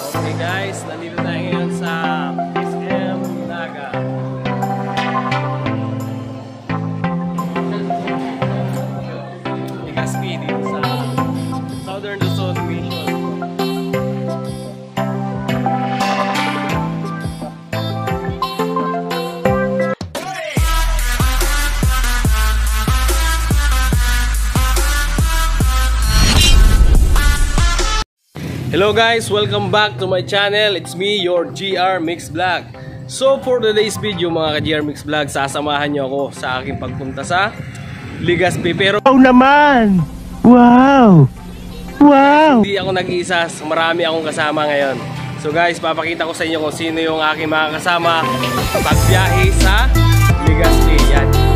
Okay guys, nandito tayo ngayon sa SM Naga. Legazpi dito sa Southern Luzon Mission. Hello guys, welcome back to my channel. It's me, your GR Mix Vlog. So for today's video mga ka-GR Mix Vlog, sasamahan nyo ako sa aking pagpunta sa Legazpi. Pero wow naman! Wow! Wow! Hindi ako nag-iisa, marami akong kasama ngayon. So guys, papakita ko sa inyo kung sino yung aking mga kasama pagbiyahe sa Legazpi. Yan.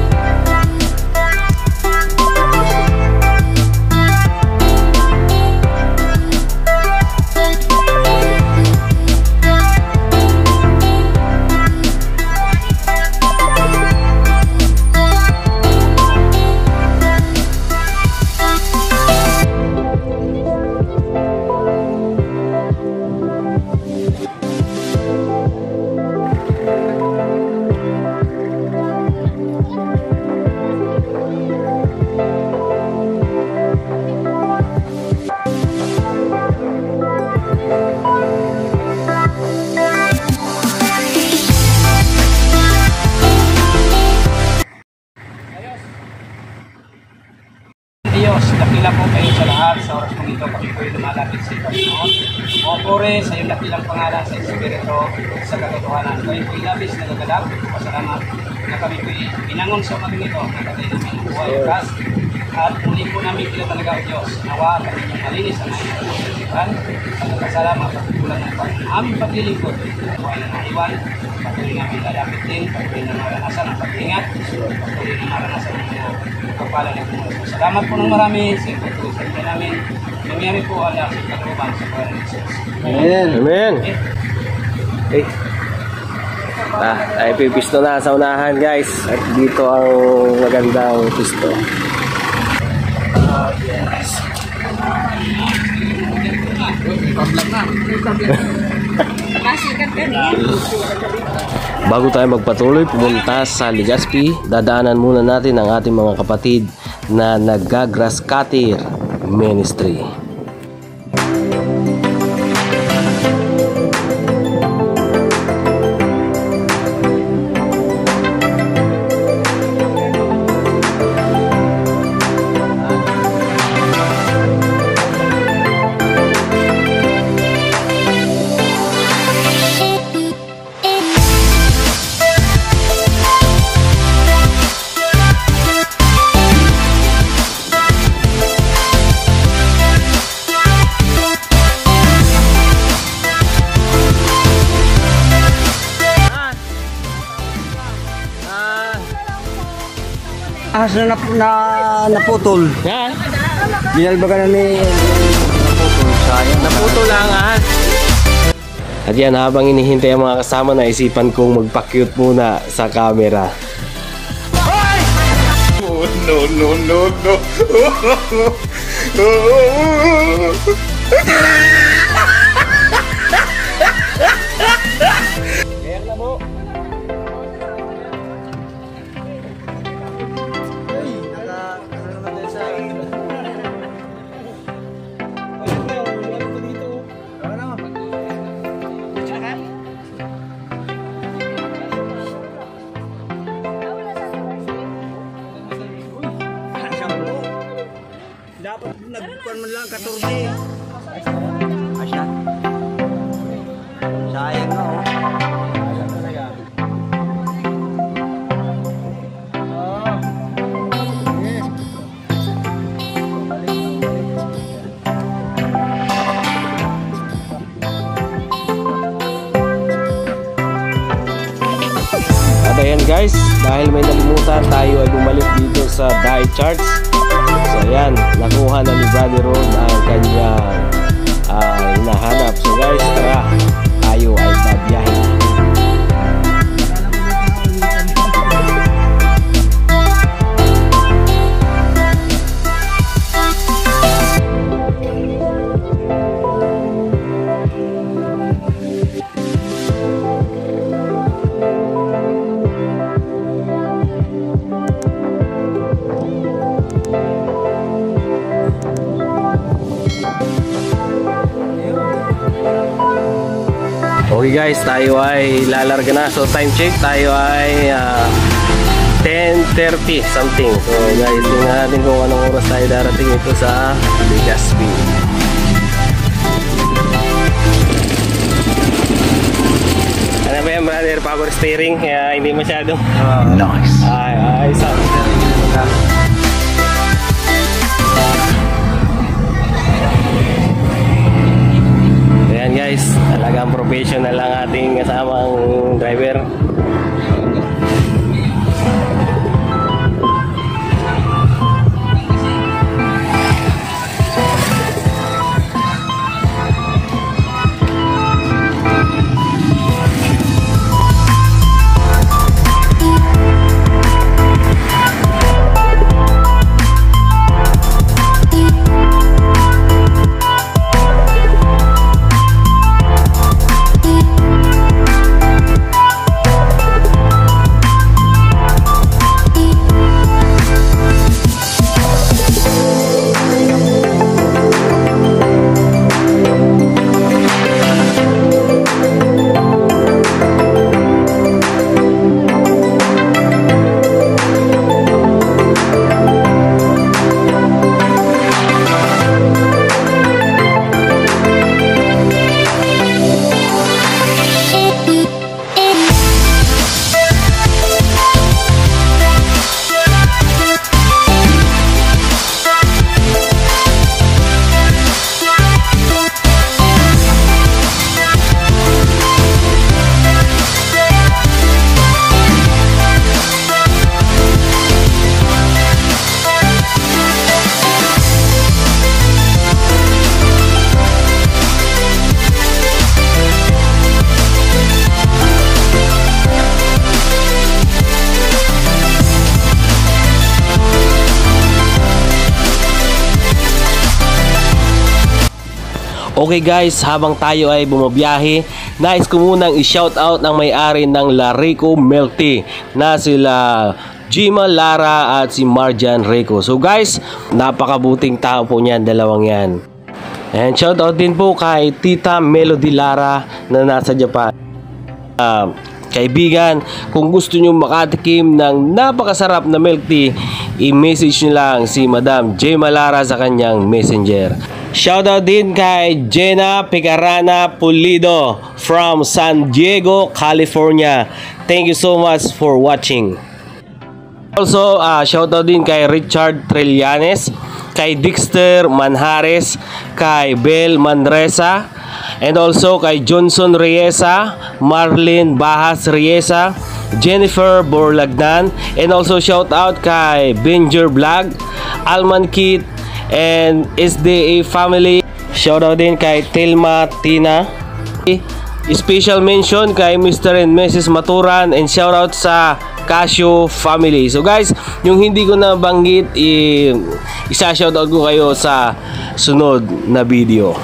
Dakila po kayo sa lahat sa oras kong ito kami po yung lumalapit sa Panginoon. O pure sa iyong dakilang pangalan sa Espiritu sa katotohanan. Kayo po ilabis na gagalap. Pasalamat na kami po pinangon sa umagang ito na katay namin ang buhay ukas. At muli po namin pinatalaga ang Diyos. Nawa at inyong malinis ang mga pagkasipan. At nagkasalamat at kulang ng aming paglilingkod. Buhay na naiwan. Patuloy namin lalapit din. Patuloy na maranasan ang pag-ingat. Patuloy na maranasan ang mga kapalan ng mga. Salamat po ng marami sa pagkakas namin. Nangyari po ang lakas ng pagkubang sa Panginoon Jesus. Amen. Amen. Okay. Tayo pipisto na sa unahan guys. At dito ang magandang pisto. Yes. Bago tayo magpatuloy pumunta sa Legazpi, dadaanan muna natin ang ating mga kapatid na nag-grass cutter ministry. Asa naputol. Yan. Binalbagan na ni naputol. Sayang. Naputol lang ah. At yan, habang inihintay ang mga kasama, naisipan kong magpa-cute muna sa camera. Oh, no, no, no, no. Kaya na mo. Dapat nagkuhan man lang 14. Asya. Sayang na oh. At ayan guys, dahil may nalimutan, tayo ay bumalik dito sa Die Charts. So ayan, nakuha na ni Brother Ron ang kanyang hinahanap. So guys, tara, tayo ay babiyahe. Okay guys, tayo ay lalarga na. So time check, tayo ay 10:30 something. So guys, tingnan natin kung anong oras tayo darating ito sa Legazpi. Ano ba yan brother? Power steering, kaya hindi masyado. Nice. Ay, sabi na rin. Ayan guys, talagang professional ang ating kasamang driver. Okay guys, habang tayo ay bumabiyahe, nais ko munang i-shoutout ang may-ari ng Larico Milk Tea na sila Jima Lara at si Marjan Rico. So guys, napakabuting tao po niyan, dalawang yan. And shoutout din po kay Tita Melody Lara na nasa Japan. Kaibigan, kung gusto nyo makatikim ng napakasarap na milk tea, i-message nyo lang si Madam Jima Lara sa kanyang messenger. Shoutout din kay Jenna Picarana Pulido from San Diego, California. Thank you so much for watching. Also, shoutout din kay Richard Trillanes, kay Dexter Manjares, kay Bel Manresa, and also kay Johnson Riesa, Marlene Bahas Riesa, Jennifer Borlagnan, and also shoutout kay Benjer Vlog, Alman Kit, and SDA family. Shoutout din kay Tilma Tina. Special mention kay Mr. and Mrs. Maturan, and shoutout sa Casio family. So guys, yung hindi ko na banggit, isa-shoutout ko kayo sa sunod na video.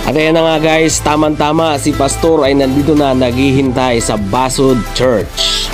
At ayan na nga guys, tamang-tama si Pastor ay nandito na naghihintay sa Basud Church.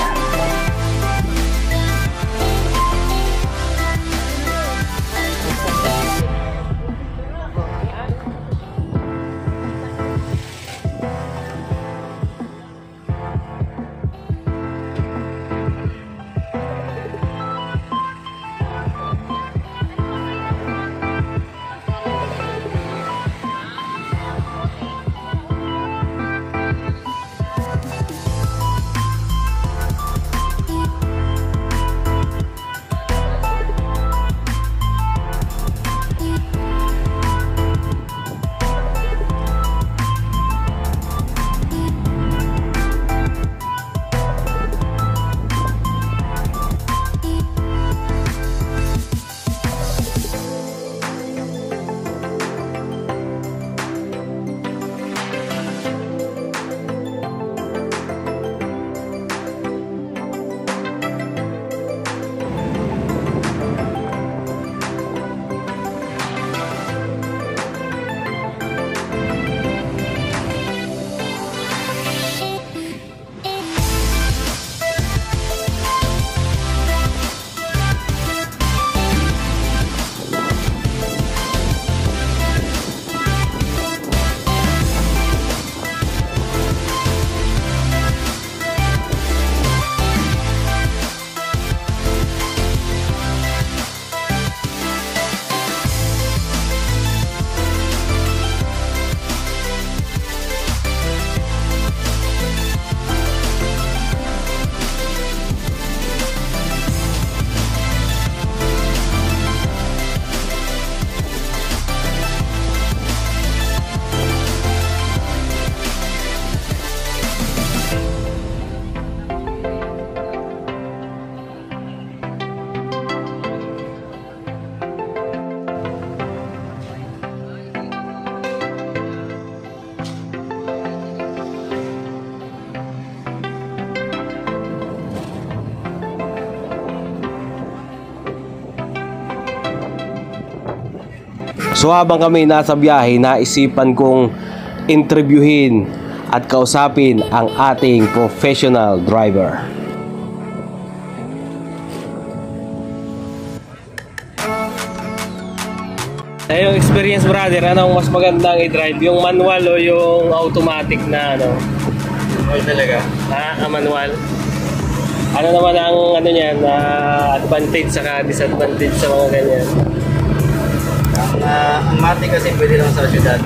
So habang kami nasa biyahe, naisipan kong interviewin at kausapin ang ating professional driver. Yung experience, brother, anong mas magandang i-drive? Yung manual o yung automatic na ano? Manual talaga. Manual. Ano naman ang ano niyan, advantage saka disadvantage sa mga ganyan? Ang matic kasi pwede lang sa syudad.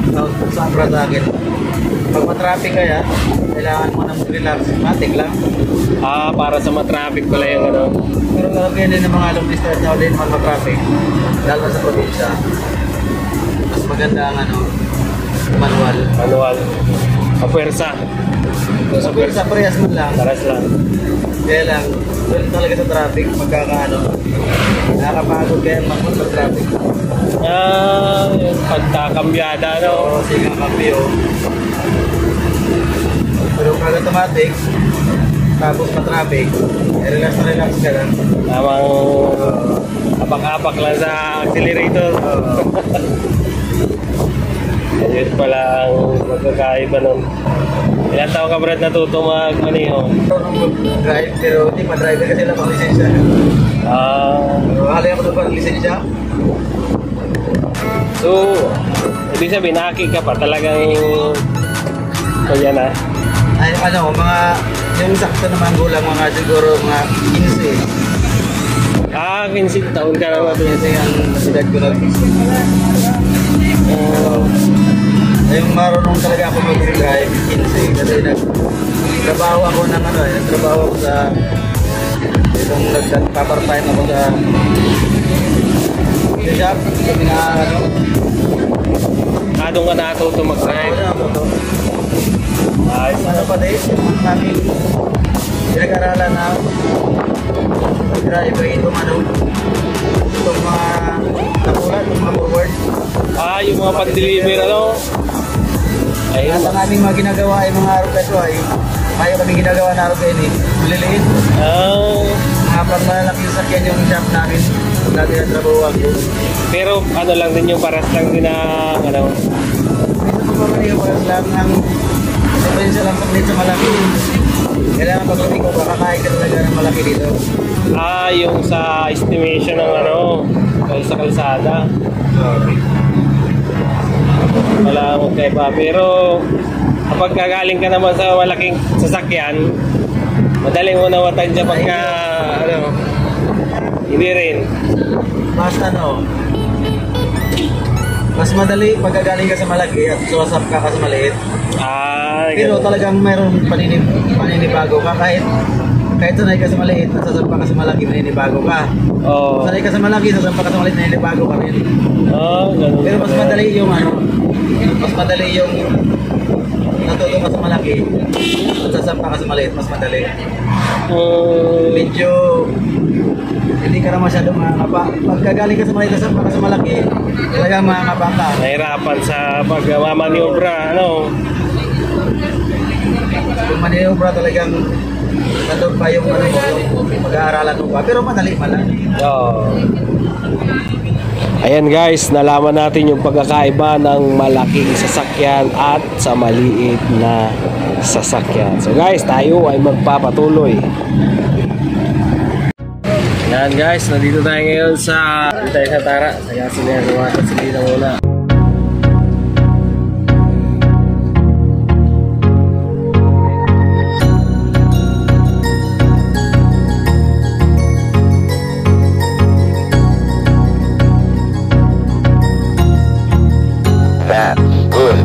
Sobra sa akin. Pag matraffic kaya, kailangan mo na mag-relax. Matic lang. Para sa matraffic pala yung ano. Pero kalagyan din ng mga long distance na din mag-matraffic. Lalo sa probinsya. Mas maganda ang ano, manual. Manual. Kapwersa. Sa pwede sa parehas mo lang. Taras lang. Kaya lang, doon talaga sa traffic, pagkakaano, nakakapagod kaya mag-traffic. Yung pagkakambyada, no? Oo, sige ang kape, oh. Pero pag automatic, tapos pa-traffic, relax na relax ka lang. Tamang apak-apak lang sa accelerator. Ayun pala ang magkakaiba nun. Ilan taon ka, Brad, natuto mag-maneho? Drive, pero hindi pa driver kasi lang pang lisensya. Halay ako doon pang lisensya. So, ibig sabihin, naki ka pa talagang kaya na. Ay, ano, yung sakto naman gulang, mga siguro mga 15. 15 taon ka na natin. Kasi ang edad ko lang. Yung marunong talaga ako mag-drive, 15. Kasi nagtrabaho ako ng ano, nagtrabaho ako sa itong nagpa-part-time ako sa shop. Sabi na ano. Doon ka natuto mag-drive. Ayos ano pa din, yung namin pinag-aralan na drive itong ano, itong mga napulat, itong mga forward. Yung mga pan-deliver, ano? Ayun. At ang aming mga ginagawa ay mga araw ito ay mayo kami ginagawa na araw kayo maliliit. Mga pang malalaki yung sakyan yung shop namin dati na trabaho ako. Pero ano lang din yung paras lang din na ano? Ito po pa rin paras lang ng diferensya lang sa malaki. Kailangan pag ko kakakain ka talaga ng malaki dito. Yung sa estimation ng ano, sa kalsada. Wala akong kaiba. Pero kapag kagaling ka naman sa malaking sasakyan, madaling mo nawatan siya pagka ano, hindi rin. Basta no, mas madali pag gagaling ka sa malaki at suwasap ka sa maliit. Pero talagang mayroong paninibago ka kahit sanay ka sa maliit at sasampa ka sa malaki, naninibago ka. Sanay ka sa malaki, sasampa ka sa maliit, naninibago ka rin. Pero mas madali yung ano, mas madali yung natuto ka sa malaki at sasampa ka sa maliit, mas madali. Medyo hindi ka na masyadong makakapa. Pagkagaling ka sa maliit, sasampa ka sa malaki, talagang makakapa ka. Nahirapan sa pagmamaniobra, ano? Yung maniobra talagang nandun pa yung ano, yung mag-aaralan mo pa. Pero madali pa lang. Ayan guys, nalaman natin yung pagkakaiba ng malaking sasakyan at sa maliit na sasakyan. So guys, tayo ay magpapatuloy. Ayan guys, nandito tayo ngayon sa Tara. Sa gasolina, lumatas hindi na muna. That's good.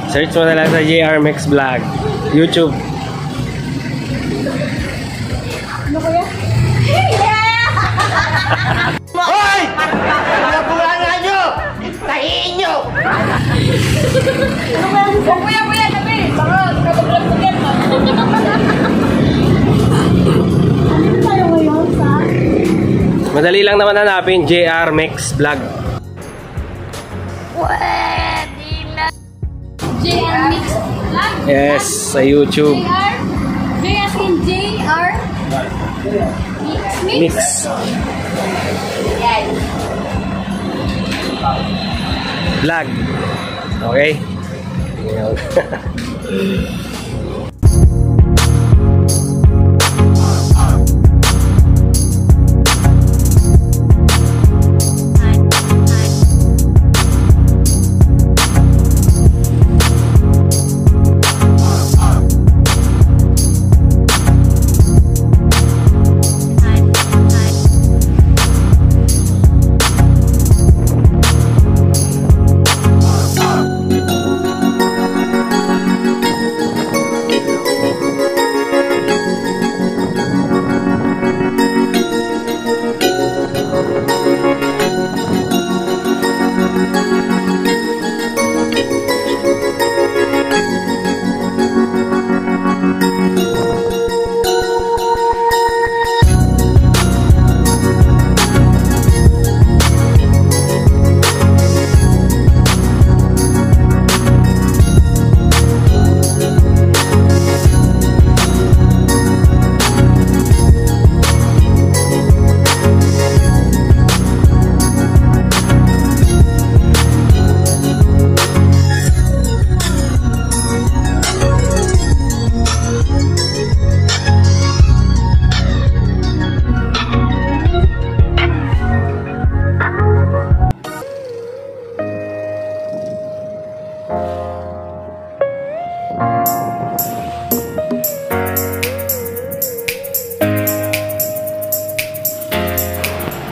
Search mo na lang sa JR Mix Vlog. YouTube. Ano kaya? Hoy! Mga bulanga nyo! Tahiin nyo! Ano kaya? Kuya, tabi! Baka nakablog mo yan. Ano tayo ngayon sa? Madali lang naman hanapin, JR Mix Vlog. JR Mix Vlog? Yes, sa YouTube. JR as in JR Mix? Mix. Yan. Vlog. Okay?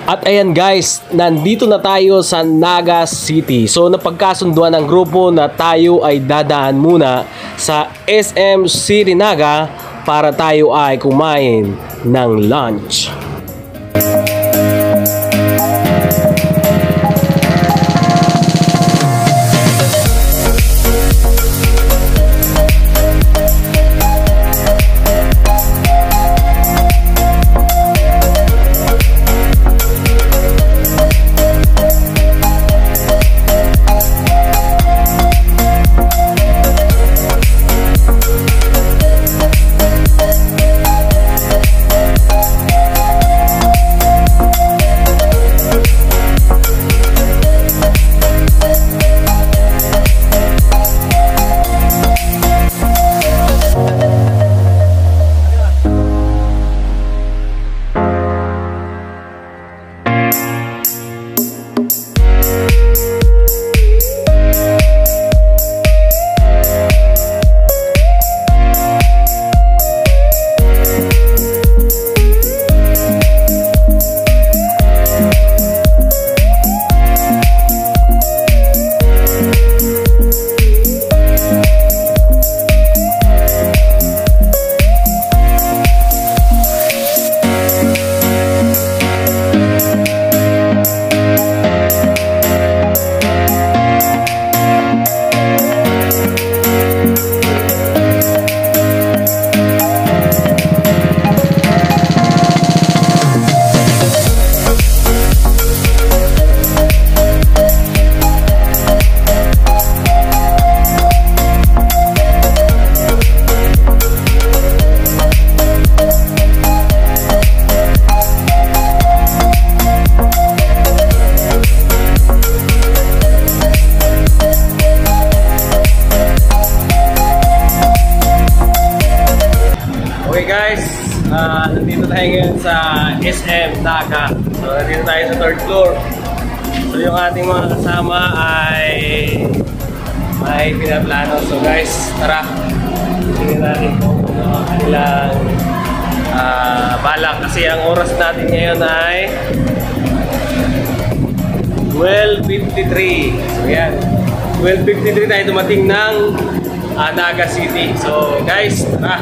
At ayan guys, nandito na tayo sa Naga City. So napagkasunduan ng grupo na tayo ay dadaan muna sa SM City Naga para tayo ay kumain ng lunch. Nandito tayo ngayon sa SM Naga. So, nandito tayo sa 3rd floor. So, yung ating mga kasama ay may pinaplano. So, guys, tara. Tingnan natin kung kanilang balak. Kasi ang oras natin ngayon ay 12:53. So, yan. 12:53 tayo dumating ng Naga City. So guys, tara!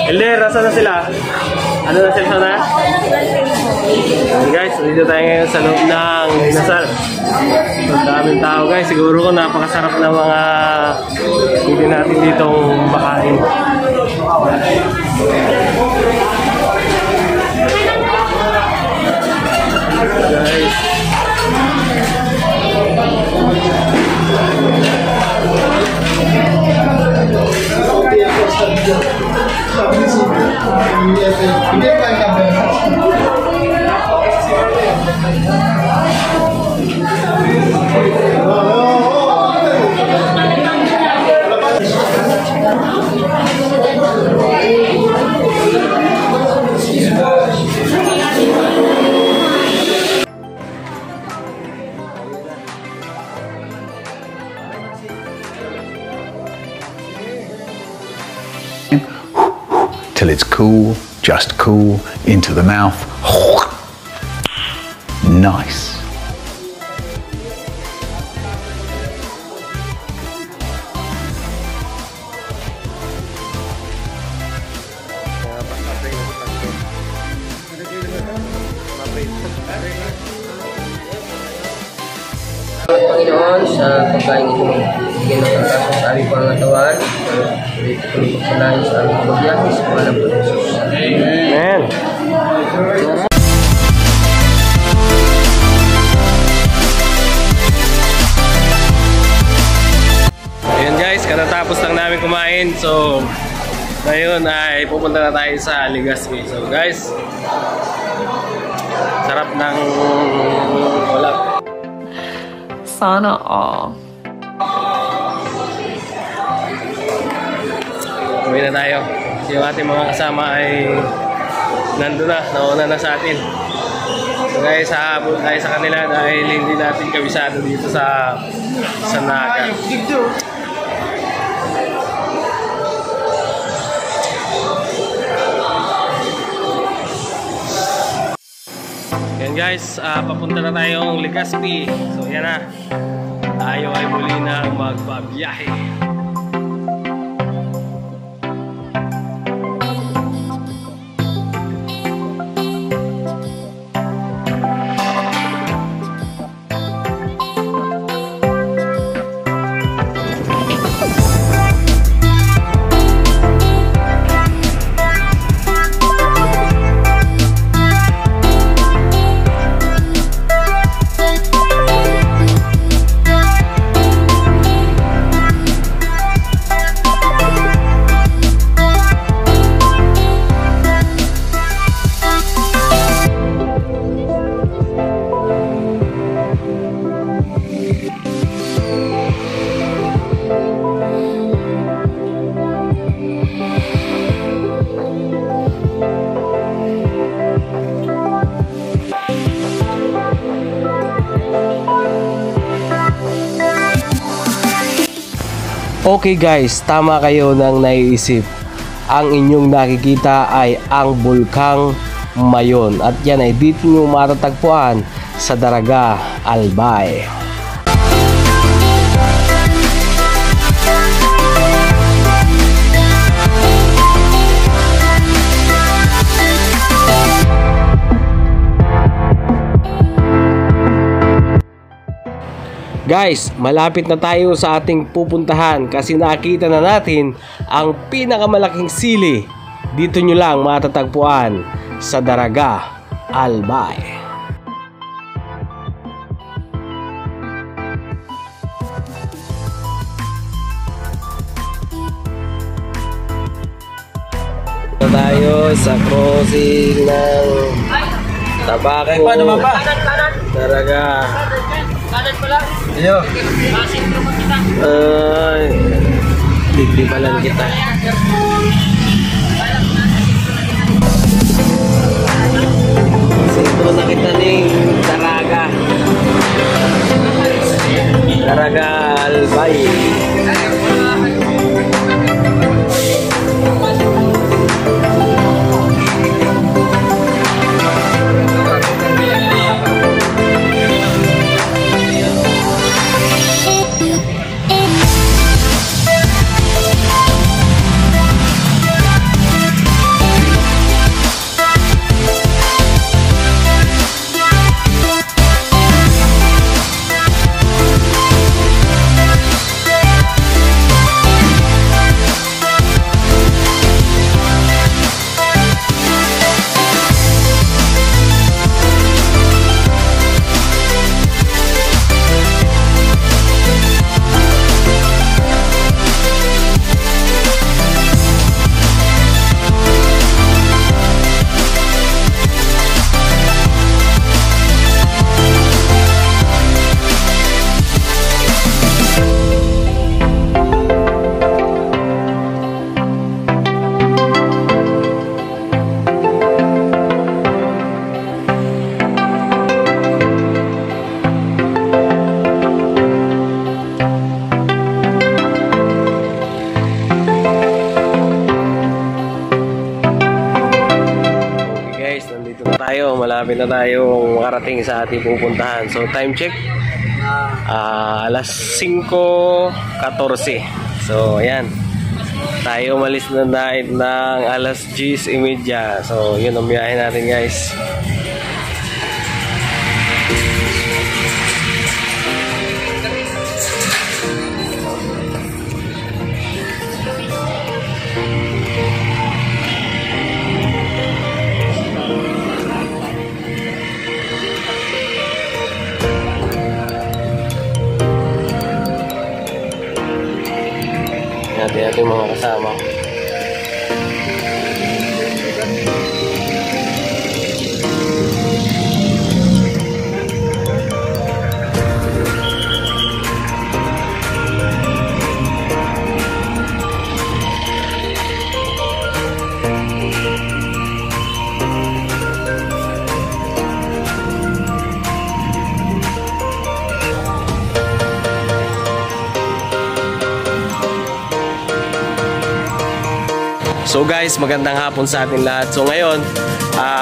Elder, nasa na sila? Ano na sila na? Okay guys, dito tayo ngayon sa loob ng Inasal. Ang daming tao guys, siguro ko napakasarap ng mga hindi natin ditong bakain. Guys. Till it's cool, just cool, into the mouth. Nice. Panginoon, sa pagkain ito, bigyan ng pagkakas sa aming pangatawan, ulit tuloy pagpalain sa aming pagbiyahe sa pangalan po ng Jesus. Amen. Ayun guys, katatapos lang namin kumain. So, ngayon ay pupunta na tayo sa Legazpi. So guys, sarap ng ulap. Sana all. Uwi na tayo. Yung ating mga kasama ay nandun na, nauna na sa atin. So guys, hahabol tayo sa kanila dahil hindi natin kabisado dito sa Naga. Yan guys, papunta na tayong Legazpi. So yan na, tayo ay muli na magbabiyahe. Okay guys, tama kayo nang naiisip. Ang inyong nakikita ay ang Bulkang Mayon at yan ay dito nyo matatagpuan sa Daraga, Albay. Guys, malapit na tayo sa ating pupuntahan kasi nakita na natin ang pinakamalaking sili. Dito nyo lang matatagpuan sa Daraga, Albay. Tayo sa crossing ng Tabaco, Daraga. Iyo. Hindi pa lang kita. Sentro na kita ning Daraga. Daraga, Albay. Malapit na tayong makarating sa ating pupuntahan. So time check, alas 5:14. So ayan, tayo umalis na dahil ng alas 10:30. So yun ang biyahe natin guys. Natin ating mga kasama. So guys, magandang hapon sa ating lahat. So ngayon,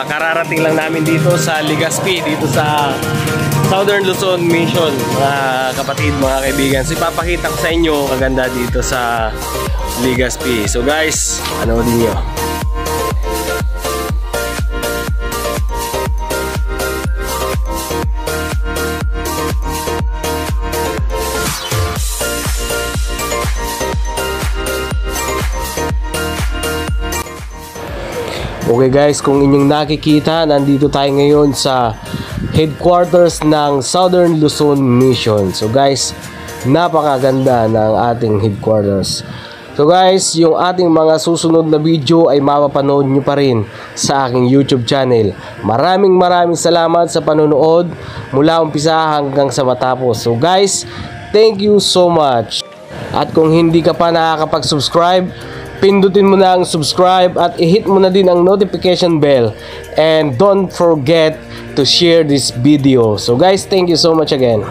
kararating lang namin dito sa Legazpi, dito sa Southern Luzon Mission, mga kapatid, mga kaibigan. So ipapakita ko sa inyo kaganda dito sa Legazpi. So guys, anoodin nyo. Okay guys, kung inyong nakikita, nandito tayo ngayon sa headquarters ng Southern Luzon Mission. So guys, napakaganda ng ating headquarters. So guys, yung ating mga susunod na video ay mapapanood nyo pa rin sa aking YouTube channel. Maraming salamat sa panonood mula umpisa hanggang sa matapos. So guys, thank you so much. At kung hindi ka pa nakakapag-subscribe, pindutin mo na ang subscribe at i-hit mo na din ang notification bell. And don't forget to share this video. So guys, thank you so much again.